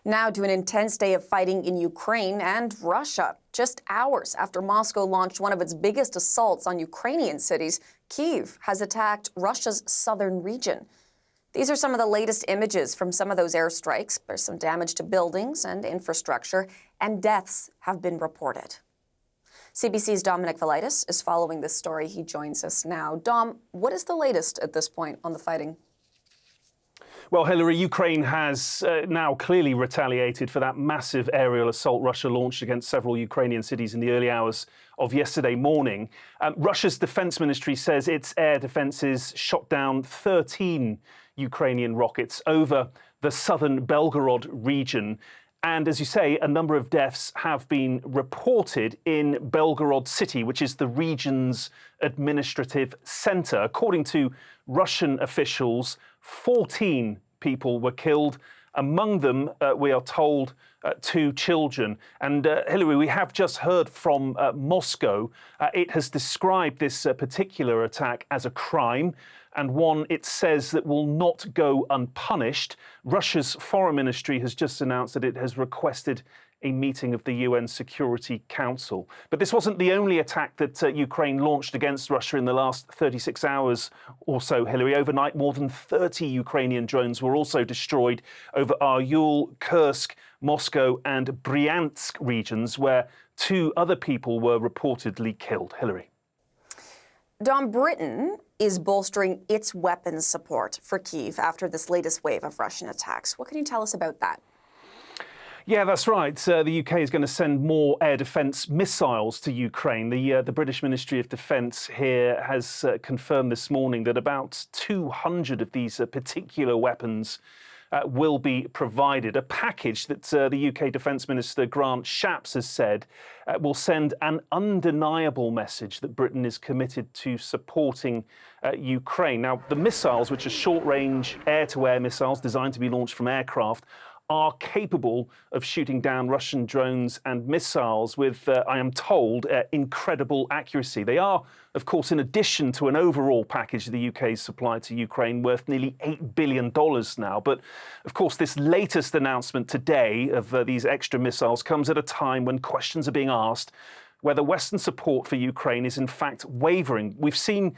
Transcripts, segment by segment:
Now to an intense day of fighting in Ukraine and Russia. Just hours after Moscow launched one of its biggest assaults on Ukrainian cities, Kyiv has attacked Russia's southern region. These are some of the latest images from some of those airstrikes. There's some damage to buildings and infrastructure, and deaths have been reported. CBC's Dominic Velitis is following this story. He joins us now. Dom, what is the latest at this point on the fighting? Well, Hillary, Ukraine has now clearly retaliated for that massive aerial assault Russia launched against several Ukrainian cities in the early hours of yesterday morning. Russia's defense ministry says its air defenses shot down 13 Ukrainian rockets over the southern Belgorod region. And as you say, a number of deaths have been reported in Belgorod city, which is the region's administrative center. According to Russian officials, 14 people were killed. Among them, we are told, 2 children. And Hillary, we have just heard from Moscow. It has described this particular attack as a crime, and one it says that will not go unpunished. Russia's foreign ministry has just announced that it has requested a meeting of the UN Security Council. But this wasn't the only attack that Ukraine launched against Russia in the last 36 hours or so, Hillary. Overnight, more than 30 Ukrainian drones were also destroyed over Aryul, Kursk, Moscow and Bryansk regions, where 2 other people were reportedly killed. Hillary. Dom, Britain is bolstering its weapons support for Kyiv after this latest wave of Russian attacks. What can you tell us about that? Yeah, that's right. The UK is going to send more air defence missiles to Ukraine. The British Ministry of Defence here has confirmed this morning that about 200 of these particular weapons will be provided. A package that the UK Defence Minister Grant Shapps has said will send an undeniable message that Britain is committed to supporting Ukraine. Now, the missiles, which are short-range air-to-air missiles designed to be launched from aircraft, are capable of shooting down Russian drones and missiles with, I am told, incredible accuracy. They are, of course, in addition to an overall package the UK's supplied to Ukraine worth nearly $8 billion now. But, of course, this latest announcement today of these extra missiles comes at a time when questions are being asked whether Western support for Ukraine is in fact wavering. We've seen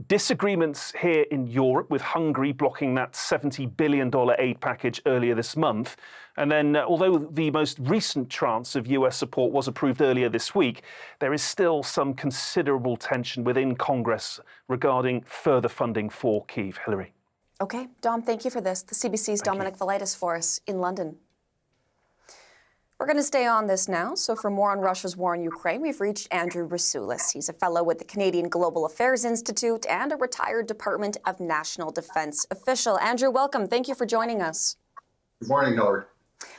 disagreements here in Europe, with Hungary blocking that $70 billion aid package earlier this month. And then, although the most recent tranche of US support was approved earlier this week, there is still some considerable tension within Congress regarding further funding for Kyiv. Hillary. OK, Dom, thank you for this. The CBC's Dominic Velitis for us in London. We're going to stay on this now. So for more on Russia's war in Ukraine, we've reached Andrew Rasulis. He's a fellow with the Canadian Global Affairs Institute and a retired Department of National Defence official. Andrew, welcome. Thank you for joining us. Good morning, Hillary.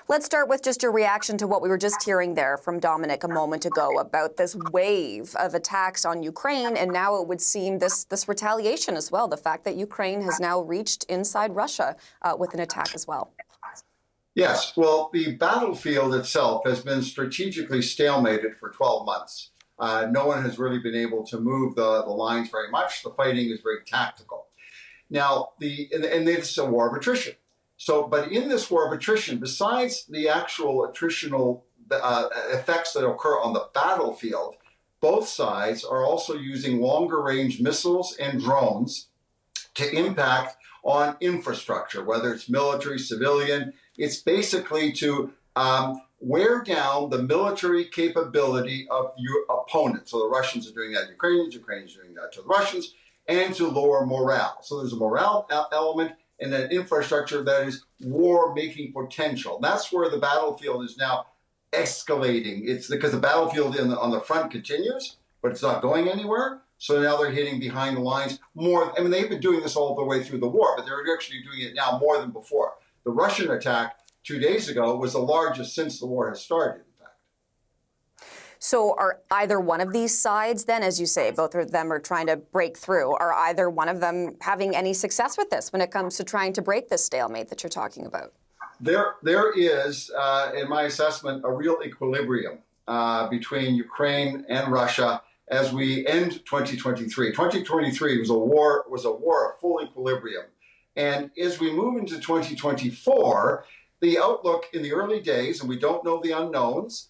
Let's start with just your reaction to what we were just hearing there from Dominic a moment ago about this wave of attacks on Ukraine, and now it would seem this retaliation as well, the fact that Ukraine has now reached inside Russia with an attack as well. Yes, well, the battlefield itself has been strategically stalemated for 12 months. No one has really been able to move the lines very much. The fighting is very tactical. Now, and it's a war of attrition. So, but in this war of attrition, besides the actual attritional effects that occur on the battlefield, both sides are also using longer range missiles and drones to impact on infrastructure, whether it's military, civilian. It's basically to wear down the military capability of your opponent. So the Russians are doing that to Ukrainians are doing that to the Russians, and to lower morale. So there's a morale element and an infrastructure that is war-making potential. That's where the battlefield is now escalating. It's because the battlefield on the front continues, but it's not going anywhere. So now they're hitting behind the lines more. I mean, they've been doing this all the way through the war, but they're actually doing it now more than before. The Russian attack 2 days ago was the largest since the war has started, in fact. So are either one of these sides then, as you say, both of them are trying to break through, are either one of them having any success with this when it comes to trying to break this stalemate that you're talking about? There is, in my assessment, a real equilibrium between Ukraine and Russia as we end 2023. 2023 was a war of full equilibrium. And as we move into 2024, the outlook in the early days, and we don't know the unknowns,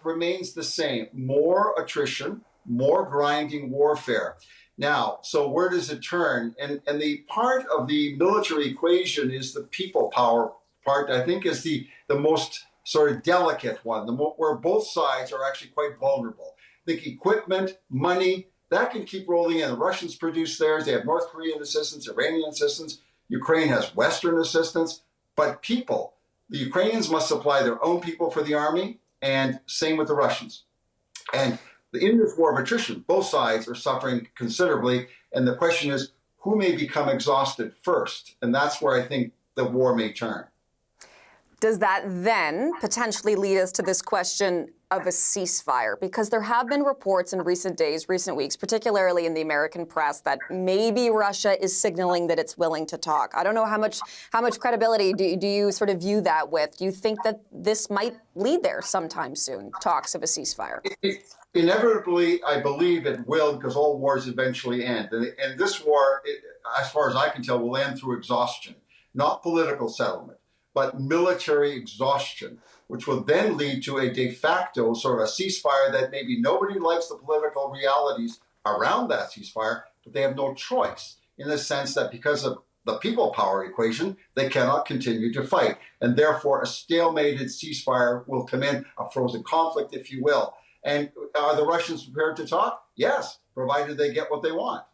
remains the same. More attrition, more grinding warfare. Now, so where does it turn? And the part of the military equation is the people power part, I think, is the most sort of delicate one, where both sides are actually quite vulnerable. I think equipment, money, that can keep rolling in. The Russians produce theirs. They have North Korean assistance, Iranian assistance. Ukraine has Western assistance. But people, the Ukrainians must supply their own people for the army, and same with the Russians. And in this war of attrition, both sides are suffering considerably. And the question is, who may become exhausted first? And that's where I think the war may turn. Does that then potentially lead us to this question of a ceasefire? Because there have been reports in recent days, recent weeks, particularly in the American press, that maybe Russia is signaling that it's willing to talk. I don't know how much credibility do you sort of view that with? Do you think that this might lead there sometime soon, talks of a ceasefire? Inevitably, I believe it will, because all wars eventually end. And this war, as far as I can tell, will end through exhaustion, not political settlement, but military exhaustion, which will then lead to a de facto sort of a ceasefire that maybe nobody likes the political realities around that ceasefire, but they have no choice, in the sense that because of the people power equation, they cannot continue to fight. And therefore, a stalemated ceasefire will come in, a frozen conflict, if you will. And are the Russians prepared to talk? Yes, provided they get what they want.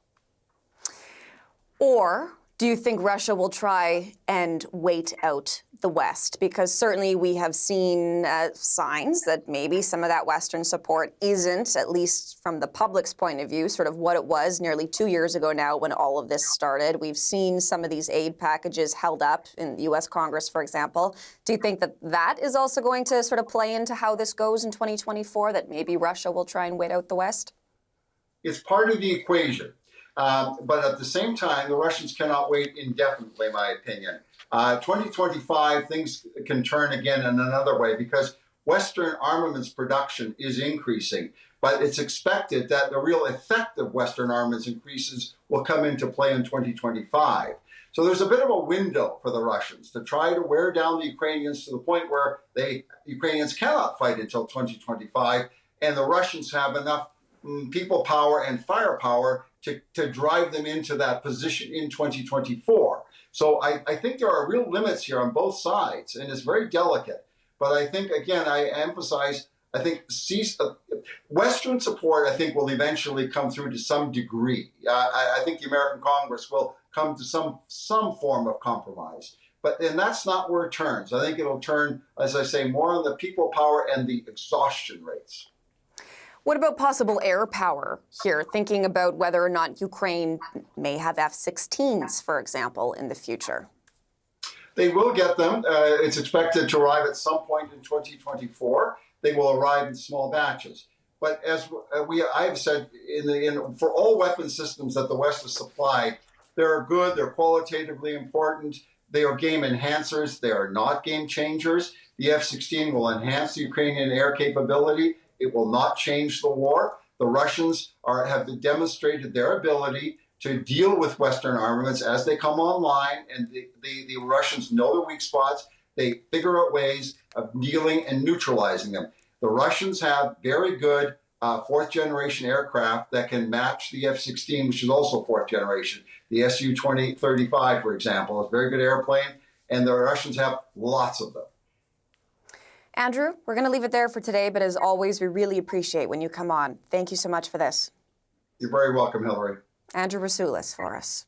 Or do you think Russia will try and wait out the West? Because certainly we have seen signs that maybe some of that Western support isn't, at least from the public's point of view, sort of what it was nearly 2 years ago now when all of this started. We've seen some of these aid packages held up in the U.S. Congress, for example. Do you think that that is also going to sort of play into how this goes in 2024, that maybe Russia will try and wait out the West? It's part of the equation. But at the same time, the Russians cannot wait indefinitely, in my opinion. 2025, things can turn again in another way, because Western armaments production is increasing. But it's expected that the real effect of Western armaments increases will come into play in 2025. So there's a bit of a window for the Russians to try to wear down the Ukrainians to the point where Ukrainians cannot fight until 2025, and the Russians have enough people power and firepower to drive them into that position in 2024. So I think there are real limits here on both sides, and it's very delicate. But I think, again, I emphasize, I think Western support, I think, will eventually come through to some degree. I think the American Congress will come to some form of compromise. And that's not where it turns. I think it'll turn, as I say, more on the people power and the exhaustion rates. What about possible air power here, thinking about whether or not Ukraine may have F-16s, for example, in the future? They will get them. It's expected to arrive at some point in 2024. They will arrive in small batches. But as I have said, for all weapon systems that the West has supplied, they're good, they're qualitatively important, they are game enhancers, they are not game changers. The F-16 will enhance the Ukrainian air capability. It will not change the war. The Russians have demonstrated their ability to deal with Western armaments as they come online, and the Russians know their weak spots. They figure out ways of dealing and neutralizing them. The Russians have very good fourth-generation aircraft that can match the F-16, which is also fourth generation. The Su-35, for example, is a very good airplane, and the Russians have lots of them. Andrew, we're going to leave it there for today, but as always, we really appreciate when you come on. Thank you so much for this. You're very welcome, Hillary. Andrew Rasulis for us.